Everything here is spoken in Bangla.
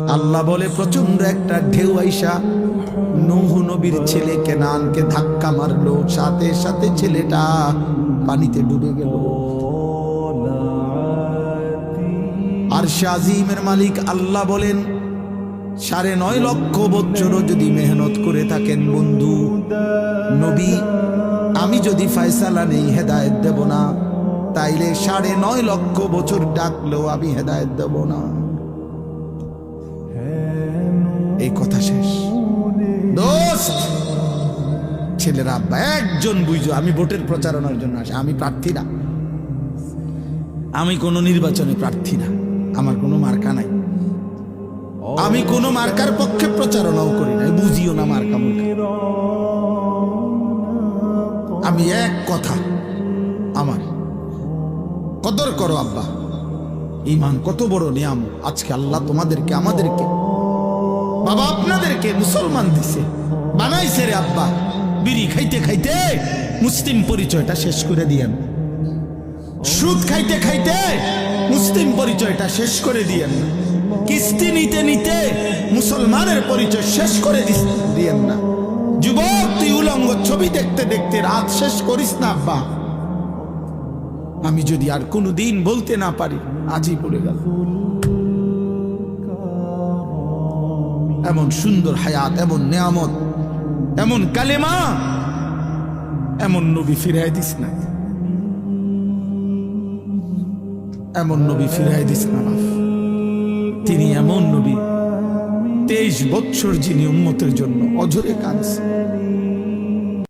আল্লাহ বলে প্রচন্ড একটা ঢেউ আইসা নূহ নবীর ছেলে কেনানকে ধাক্কা মারলো, সাথে সাথে ছেলেটা পানিতে ডুবে গেল। আরশে আজিমের মালিক আল্লাহ বলেন 9.5 লক্ষ বছরও যদি মেহনত করে থাকেন বন্ধু নবী, আমি যদি ফয়সালা নেই হেদায়েত দেব না, তাইলে 9.5 লক্ষ বছর ডাকলেও আমি হেদায়েত দেব না। এই কথা শেষ। দোস্ত ছেলেরা আব্বা একজন বুঝো, আমি ভোটের প্রচারণার জন্য আসি, আমি প্রার্থী না, আমি কোনো নির্বাচনে প্রার্থী না, আমার কোনো মার্কা নাই, আমি কোনো মার্কার পক্ষে প্রচারণাও করি না, বুঝিও না মার্কা মুর্কা। আমি এক কথা, আমার কদর করো আব্বা, ঈমান কত বড় নিয়ামত আজকে আল্লাহ তোমাদেরকে আমাদেরকে বাবা আপনাদেরকে মুসলমান দিছে, বানাইছে রে আব্বা। বিড়ি খাইতে খাইতে মুসলিম পরিচয়টা শেষ করে দিয়েন, সুদ খাইতে খাইতে মুসলিম পরিচয়টা শেষ করে দিয়েন না, কিস্তি নিতে নিতে মুসলমানের পরিচয় শেষ করে দিয়েন না। যুবক তুই উলঙ্গ ছবি দেখতে দেখতে রাত শেষ করিস না আব্বা। আমি যদি আর কোনোদিন বলতে না পারি, আজই পড়ে গেল। এমন সুন্দর হায়াত, এমন নিয়ামত, এমন কালেমা, এমন নবী ফিরাই দিস না, এমন নবী ফিরাই দিস না বাপ। তিনি এমন নবী 23 বছর যিনি উম্মতের জন্য অঝরে কাঁদছে।